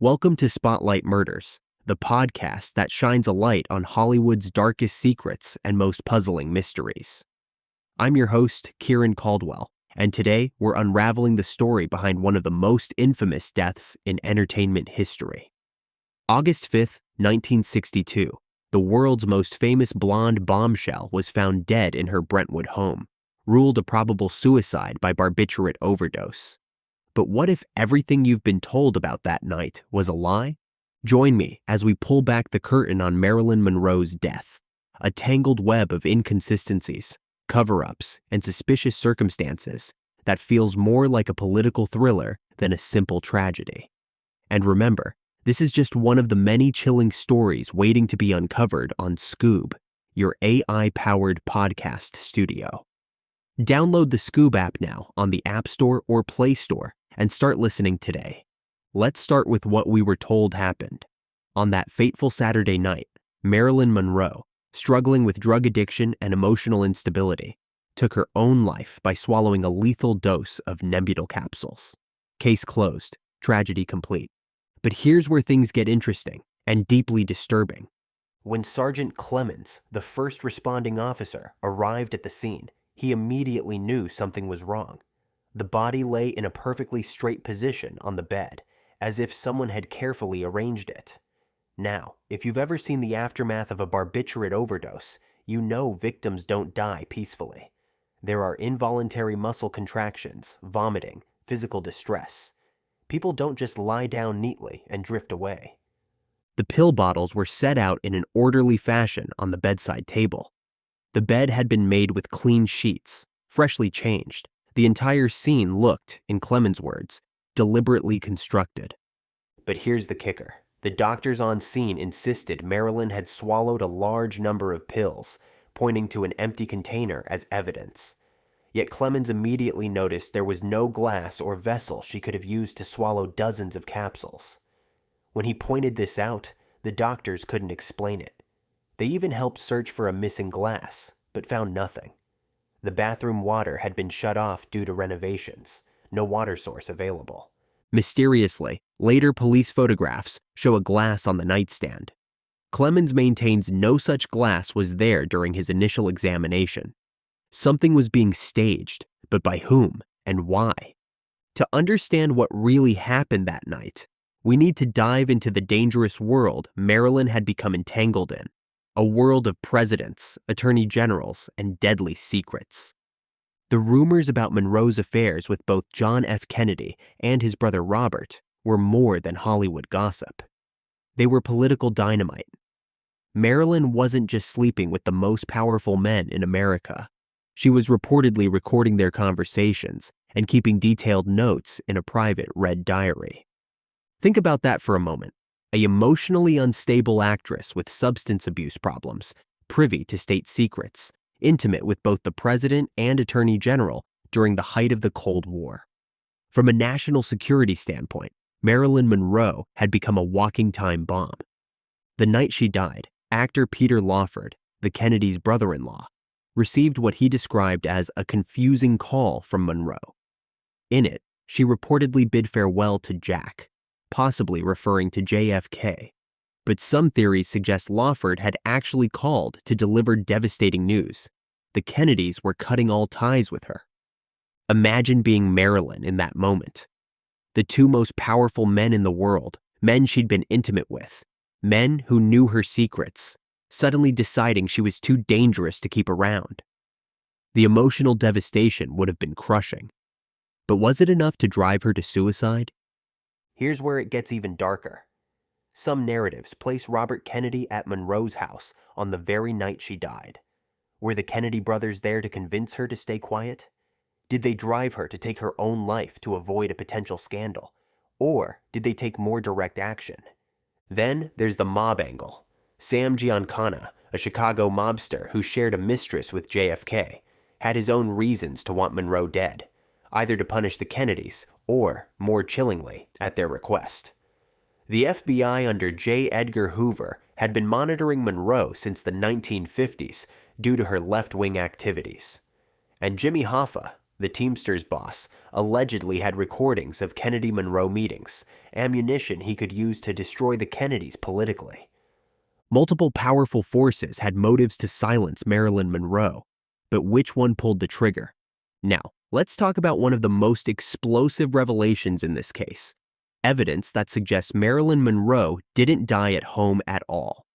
Welcome to Spotlight Murders, the podcast that shines a light on Hollywood's darkest secrets and most puzzling mysteries. I'm your host, Kieran Caldwell, and today we're unraveling the story behind one of the most infamous deaths in entertainment history. August 5th, 1962, the world's most famous blonde Bombshell was found dead in her Brentwood home, ruled a probable suicide by barbiturate overdose. But what if everything you've been told about that night was a lie? Join me as we pull back the curtain on Marilyn Monroe's death, a tangled web of inconsistencies, cover-ups, and suspicious circumstances that feels more like a political thriller than a simple tragedy. And remember, this is just one of the many chilling stories waiting to be uncovered on Skoob, your AI-powered podcast studio. Download the Skoob app now on the App Store or Play Store and start listening today. Let's start with what we were told happened. On that fateful Saturday night, Marilyn Monroe, struggling with drug addiction and emotional instability, took her own life by swallowing a lethal dose of Nembutal capsules. Case closed, tragedy complete. But here's where things get interesting and deeply disturbing. When Sergeant Clemens, the first responding officer, arrived at the scene, he immediately knew something was wrong. The body lay in a perfectly straight position on the bed, as if someone had carefully arranged it. Now, if you've ever seen the aftermath of a barbiturate overdose, you know victims don't die peacefully. There are involuntary muscle contractions, vomiting, physical distress. People don't just lie down neatly and drift away. The pill bottles were set out in an orderly fashion on the bedside table. The bed had been made with clean sheets, freshly changed. The entire scene looked, in Clemens' words, deliberately constructed. But here's the kicker. The doctors on scene insisted Marilyn had swallowed a large number of pills, pointing to an empty container as evidence. Yet Clemens immediately noticed there was no glass or vessel she could have used to swallow dozens of capsules. When he pointed this out, the doctors couldn't explain it. They even helped search for a missing glass, but found nothing. The bathroom water had been shut off due to renovations, no water source available. Mysteriously, later police photographs show a glass on the nightstand. Clemens maintains no such glass was there during his initial examination. Something was being staged, but by whom and why? To understand what really happened that night, we need to dive into the dangerous world Marilyn had become entangled in. A world of presidents, attorney generals, and deadly secrets. The rumors about Monroe's affairs with both John F. Kennedy and his brother Robert were more than Hollywood gossip. They were political dynamite. Marilyn wasn't just sleeping with the most powerful men in America. She was reportedly recording their conversations and keeping detailed notes in a private red diary. Think about that for a moment. An emotionally unstable actress with substance abuse problems, privy to state secrets, intimate with both the president and attorney general during the height of the Cold War. From a national security standpoint, Marilyn Monroe had become a walking time bomb. The night she died, actor Peter Lawford, the Kennedys' brother-in-law, received what he described as a confusing call from Monroe. In it, she reportedly bid farewell to Jack, possibly referring to JFK. But some theories suggest Lawford had actually called to deliver devastating news. The Kennedys were cutting all ties with her. Imagine being Marilyn in that moment. The two most powerful men in the world, men she'd been intimate with, men who knew her secrets, suddenly deciding she was too dangerous to keep around. The emotional devastation would have been crushing. But was it enough to drive her to suicide? Here's where it gets even darker. Some narratives place Robert Kennedy at Monroe's house on the very night she died. Were the Kennedy brothers there to convince her to stay quiet? Did they drive her to take her own life to avoid a potential scandal? Or did they take more direct action? Then there's the mob angle. Sam Giancana, a Chicago mobster who shared a mistress with JFK, had his own reasons to want Monroe dead, either to punish the Kennedys or, more chillingly, at their request. The FBI under J. Edgar Hoover had been monitoring Monroe since the 1950s due to her left-wing activities. And Jimmy Hoffa, The Teamsters boss allegedly had recordings of Kennedy Monroe meetings, ammunition he could use to destroy the Kennedys politically. Multiple powerful forces had motives to silence Marilyn Monroe, but which one pulled the trigger? Now, let's talk about one of the most explosive revelations in this case. Evidence that suggests Marilyn Monroe didn't die at home at all.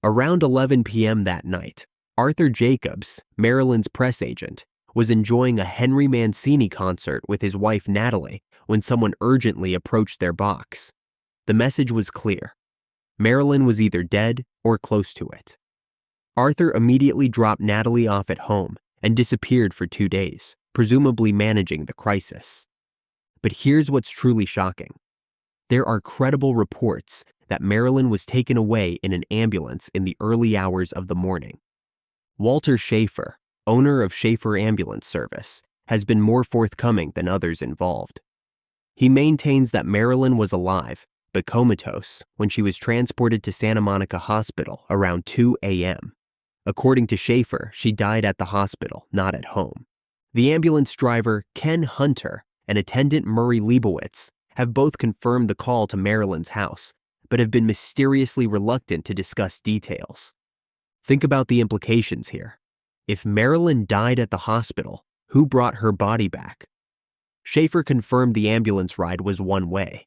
Around 11 p.m. that night, Arthur Jacobs, Marilyn's press agent, was enjoying a Henry Mancini concert with his wife Natalie when someone urgently approached their box. The message was clear. Marilyn was either dead or close to it. Arthur immediately dropped Natalie off at home and disappeared for 2 days, presumably managing the crisis. But here's what's truly shocking. There are credible reports that Marilyn was taken away in an ambulance in the early hours of the morning. Walter Schaefer, owner of Schaefer Ambulance Service, has been more forthcoming than others involved. He maintains that Marilyn was alive, but comatose, when she was transported to Santa Monica Hospital around 2 a.m. According to Schaefer, she died at the hospital, not at home. The ambulance driver, Ken Hunter, and attendant Murray Leibowitz have both confirmed the call to Marilyn's house, but have been mysteriously reluctant to discuss details. Think about the implications here. If Marilyn died at the hospital, who brought her body back? Schaefer confirmed the ambulance ride was one way.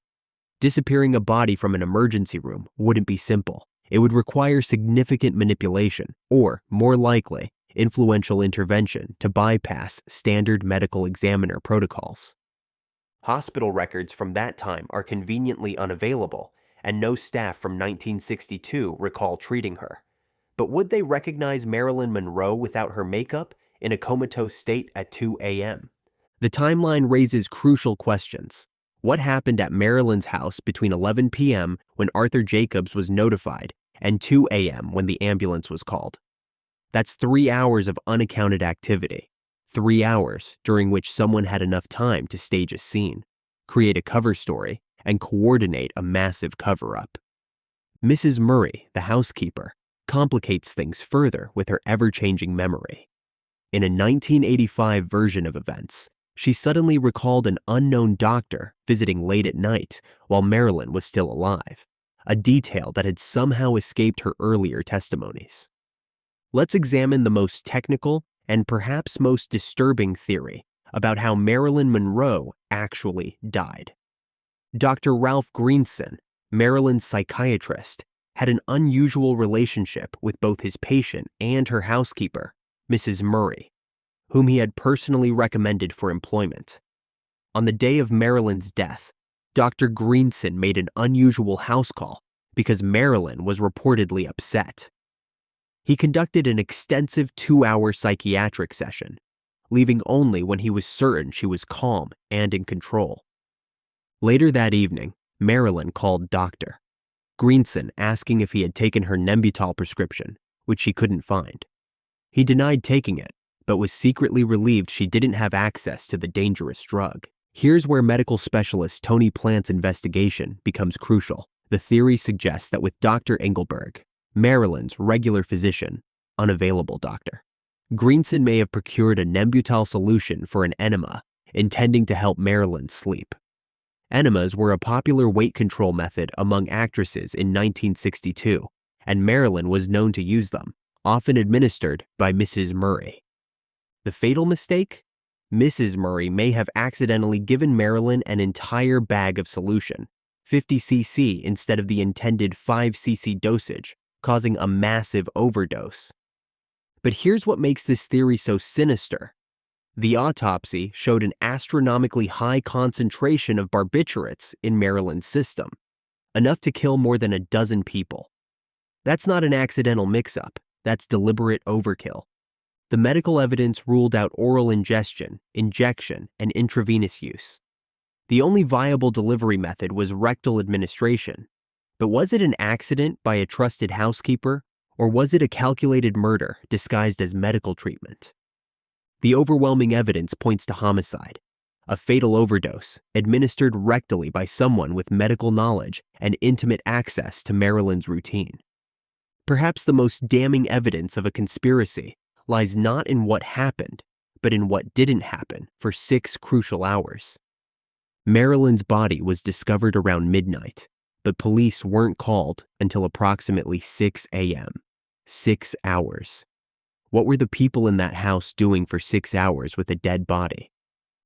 Disappearing a body from an emergency room wouldn't be simple. It would require significant manipulation, or, more likely, influential intervention to bypass standard medical examiner protocols. Hospital records from that time are conveniently unavailable, and no staff from 1962 recall treating her. But would they recognize Marilyn Monroe without her makeup in a comatose state at 2 a.m.? The timeline raises crucial questions. What happened at Marilyn's house between 11 p.m. when Arthur Jacobs was notified and 2 a.m. when the ambulance was called? That's 3 hours of unaccounted activity. 3 hours during which someone had enough time to stage a scene, create a cover story, and coordinate a massive cover-up. Mrs. Murray, the housekeeper, complicates things further with her ever-changing memory. In a 1985 version of events, she suddenly recalled an unknown doctor visiting late at night while Marilyn was still alive, a detail that had somehow escaped her earlier testimonies. Let's examine the most technical and perhaps most disturbing theory about how Marilyn Monroe actually died. Dr. Ralph Greenson, Marilyn's psychiatrist, had an unusual relationship with both his patient and her housekeeper, Mrs. Murray, whom he had personally recommended for employment. On the day of Marilyn's death, Dr. Greenson made an unusual house call because Marilyn was reportedly upset. He conducted an extensive 2-hour psychiatric session, leaving only when he was certain she was calm and in control. Later that evening, Marilyn called Dr. Greenson asking if he had taken her Nembutal prescription, which she couldn't find. He denied taking it, but was secretly relieved she didn't have access to the dangerous drug. Here's where medical specialist Tony Plant's investigation becomes crucial. The theory suggests that with Dr. Engelberg, Marilyn's regular physician, unavailable doctor, Greenson may have procured a Nembutal solution for an enema, intending to help Marilyn sleep. Enemas were a popular weight control method among actresses in 1962, and Marilyn was known to use them, often administered by Mrs. Murray. The fatal mistake? Mrs. Murray may have accidentally given Marilyn an entire bag of solution, 50 cc instead of the intended 5 cc dosage, causing a massive overdose. But here's what makes this theory so sinister. The autopsy showed an astronomically high concentration of barbiturates in Marilyn's system, enough to kill more than a dozen people. That's not an accidental mix-up, that's deliberate overkill. The medical evidence ruled out oral ingestion, injection, and intravenous use. The only viable delivery method was rectal administration. But was it an accident by a trusted housekeeper, or was it a calculated murder disguised as medical treatment? The overwhelming evidence points to homicide, a fatal overdose administered rectally by someone with medical knowledge and intimate access to Marilyn's routine. Perhaps the most damning evidence of a conspiracy lies not in what happened, but in what didn't happen for 6 crucial hours. Marilyn's body was discovered around midnight, but police weren't called until approximately 6 a.m. 6 hours. What were the people in that house doing for 6 hours with a dead body?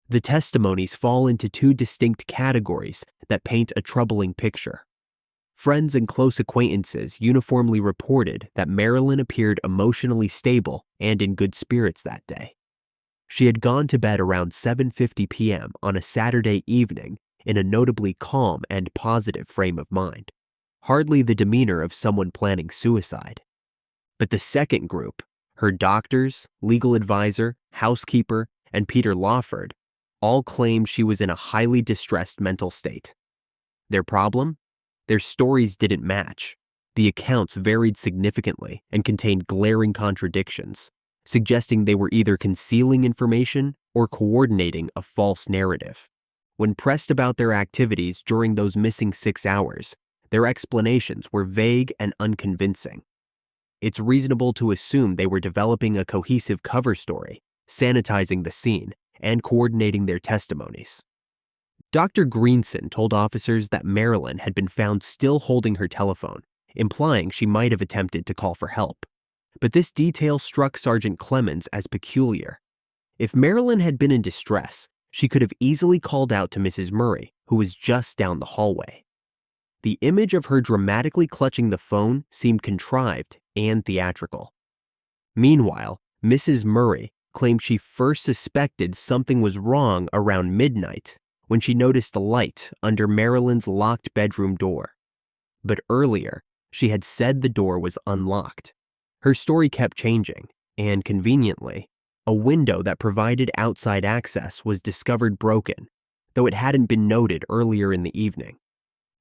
The testimonies fall into 2 distinct categories that paint a troubling picture. Friends and close acquaintances uniformly reported that Marilyn appeared emotionally stable and in good spirits that day. She had gone to bed around 7:50 p.m. on a Saturday evening in a notably calm and positive frame of mind, hardly the demeanor of someone planning suicide. But the second group, her doctors, legal advisor, housekeeper, and Peter Lawford, all claimed she was in a highly distressed mental state. Their problem? Their stories didn't match. The accounts varied significantly and contained glaring contradictions, suggesting they were either concealing information or coordinating a false narrative. When pressed about their activities during those missing 6 hours, their explanations were vague and unconvincing. It's reasonable to assume they were developing a cohesive cover story, sanitizing the scene, and coordinating their testimonies. Dr. Greenson told officers that Marilyn had been found still holding her telephone, implying she might have attempted to call for help. But this detail struck Sergeant Clemens as peculiar. If Marilyn had been in distress, she could have easily called out to Mrs. Murray, who was just down the hallway. The image of her dramatically clutching the phone seemed contrived and theatrical. Meanwhile, Mrs. Murray claimed she first suspected something was wrong around midnight when she noticed the light under Marilyn's locked bedroom door. But earlier, she had said the door was unlocked. Her story kept changing, and conveniently, a window that provided outside access was discovered broken, though it hadn't been noted earlier in the evening.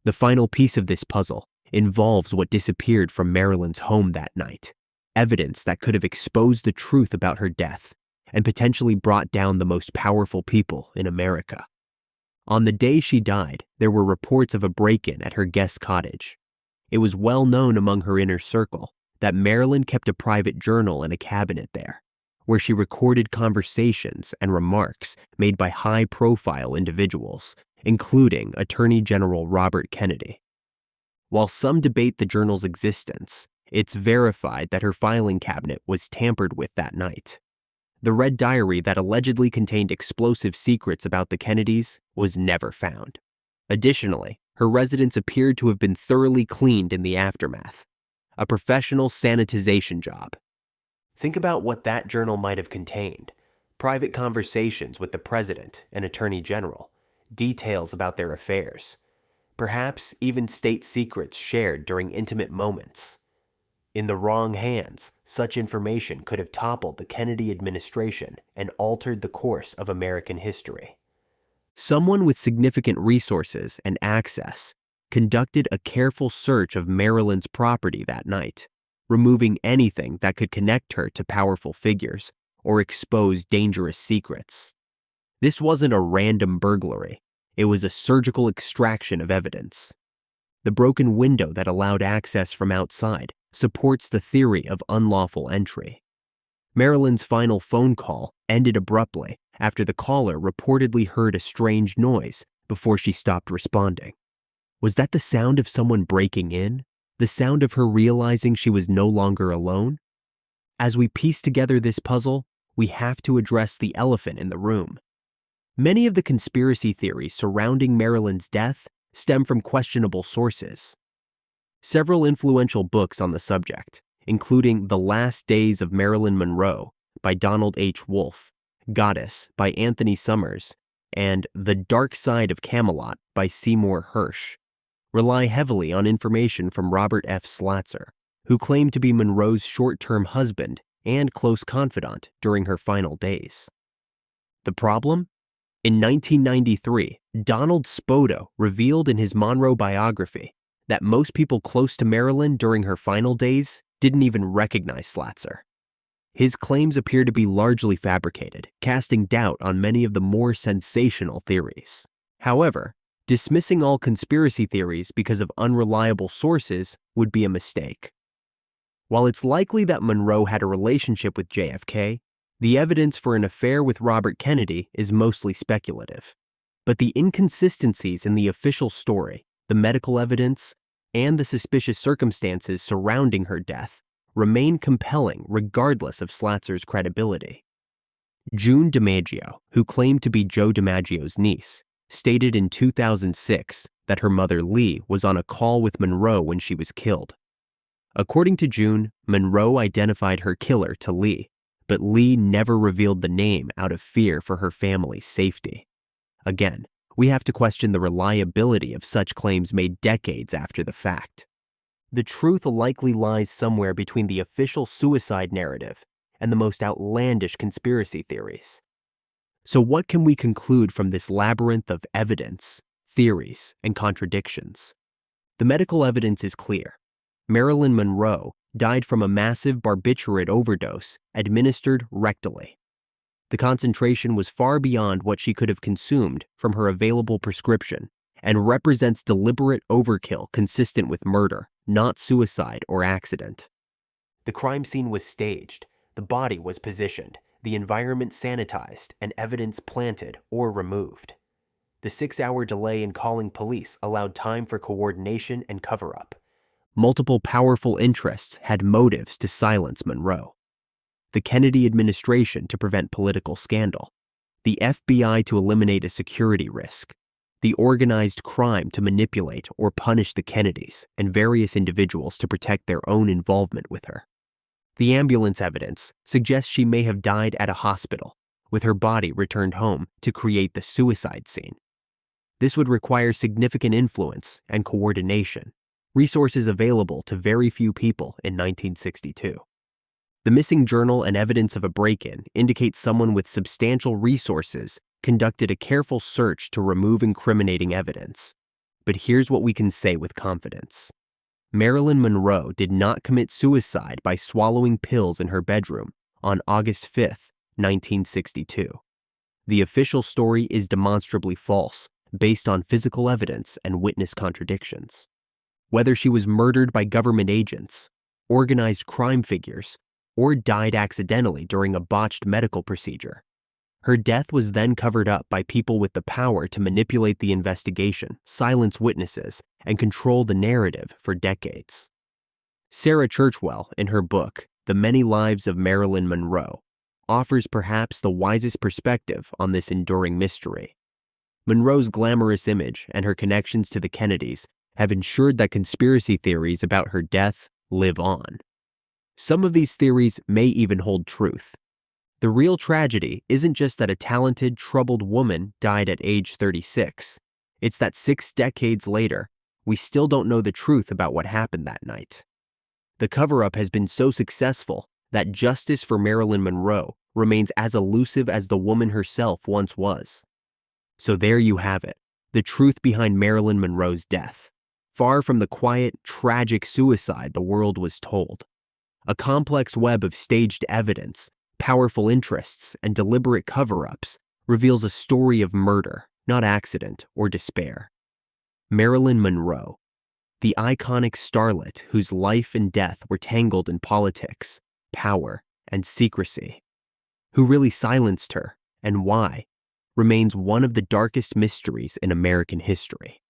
The final piece of this puzzle involves what disappeared from Marilyn's home that night, evidence that could have exposed the truth about her death and potentially brought down the most powerful people in America. On the day she died, there were reports of a break-in at her guest cottage. It was well known among her inner circle that Marilyn kept a private journal in a cabinet there, where she recorded conversations and remarks made by high-profile individuals, including Attorney General Robert Kennedy. While some debate the journal's existence, it's verified that her filing cabinet was tampered with that night. The red diary that allegedly contained explosive secrets about the Kennedys was never found. Additionally, her residence appeared to have been thoroughly cleaned in the aftermath, a professional sanitization job. Think about what that journal might have contained: private conversations with the president and attorney general, details about their affairs, perhaps even state secrets shared during intimate moments. In the wrong hands, such information could have toppled the Kennedy administration and altered the course of American history. Someone with significant resources and access conducted a careful search of Marilyn's property that night, removing anything that could connect her to powerful figures or expose dangerous secrets. This wasn't a random burglary. It was a surgical extraction of evidence. The broken window that allowed access from outside supports the theory of unlawful entry. Marilyn's final phone call ended abruptly after the caller reportedly heard a strange noise before she stopped responding. Was that the sound of someone breaking in? The sound of her realizing she was no longer alone? As we piece together this puzzle, we have to address the elephant in the room. Many of the conspiracy theories surrounding Marilyn's death stem from questionable sources. Several influential books on the subject, including The Last Days of Marilyn Monroe by Donald H. Wolfe, Goddess by Anthony Summers, and The Dark Side of Camelot by Seymour Hersh, rely heavily on information from Robert F. Slatzer, who claimed to be Monroe's short-term husband and close confidant during her final days. The problem? In 1993, Donald Spoto revealed in his Monroe biography that most people close to Marilyn during her final days didn't even recognize Slatzer. His claims appear to be largely fabricated, casting doubt on many of the more sensational theories. However, dismissing all conspiracy theories because of unreliable sources would be a mistake. While it's likely that Monroe had a relationship with JFK, The evidence for an affair with Robert Kennedy is mostly speculative, but the inconsistencies in the official story, the medical evidence, and the suspicious circumstances surrounding her death remain compelling regardless of Slatzer's credibility. June DiMaggio, who claimed to be Joe DiMaggio's niece, stated in 2006 that her mother Lee was on a call with Monroe when she was killed. According to June, Monroe identified her killer to Lee, but Lee never revealed the name out of fear for her family's safety. Again, we have to question the reliability of such claims made decades after the fact. The truth likely lies somewhere between the official suicide narrative and the most outlandish conspiracy theories. So what can we conclude from this labyrinth of evidence, theories, and contradictions? The medical evidence is clear. Marilyn Monroe died from a massive barbiturate overdose administered rectally. The concentration was far beyond what she could have consumed from her available prescription and represents deliberate overkill consistent with murder, not suicide or accident. The crime scene was staged, the body was positioned, the environment sanitized, and evidence planted or removed. The 6-hour delay in calling police allowed time for coordination and cover-up. Multiple powerful interests had motives to silence Monroe. The Kennedy administration to prevent political scandal, the FBI to eliminate a security risk, the organized crime to manipulate or punish the Kennedys and various individuals to protect their own involvement with her. The ambulance evidence suggests she may have died at a hospital, with her body returned home to create the suicide scene. This would require significant influence and coordination, resources available to very few people in 1962. The missing journal and evidence of a break-in indicate someone with substantial resources conducted a careful search to remove incriminating evidence. But here's what we can say with confidence. Marilyn Monroe did not commit suicide by swallowing pills in her bedroom on August 5, 1962. The official story is demonstrably false, based on physical evidence and witness contradictions. Whether she was murdered by government agents, organized crime figures, or died accidentally during a botched medical procedure, her death was then covered up by people with the power to manipulate the investigation, silence witnesses, and control the narrative for decades. Sarah Churchwell, in her book, The Many Lives of Marilyn Monroe, offers perhaps the wisest perspective on this enduring mystery. Monroe's glamorous image and her connections to the Kennedys have ensured that conspiracy theories about her death live on. Some of these theories may even hold truth. The real tragedy isn't just that a talented, troubled woman died at age 36. It's that 6 decades later, we still don't know the truth about what happened that night. The cover-up has been so successful that justice for Marilyn Monroe remains as elusive as the woman herself once was. So there you have it, the truth behind Marilyn Monroe's death. Far from the quiet, tragic suicide the world was told. A complex web of staged evidence, powerful interests, and deliberate cover-ups reveals a story of murder, not accident or despair. Marilyn Monroe, the iconic starlet whose life and death were tangled in politics, power, and secrecy. Who really silenced her, and why, remains one of the darkest mysteries in American history.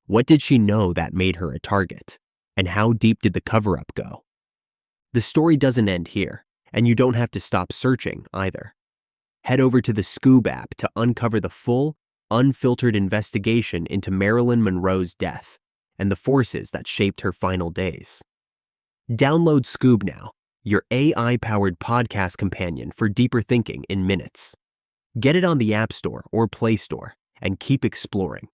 What did she know that made her a target? And how deep did the cover-up go? The story doesn't end here, and you don't have to stop searching either. Head over to the Skoob app to uncover the full, unfiltered investigation into Marilyn Monroe's death and the forces that shaped her final days. Download Skoob now, your AI-powered podcast companion for deeper thinking in minutes. Get it on the App Store or Play Store and keep exploring.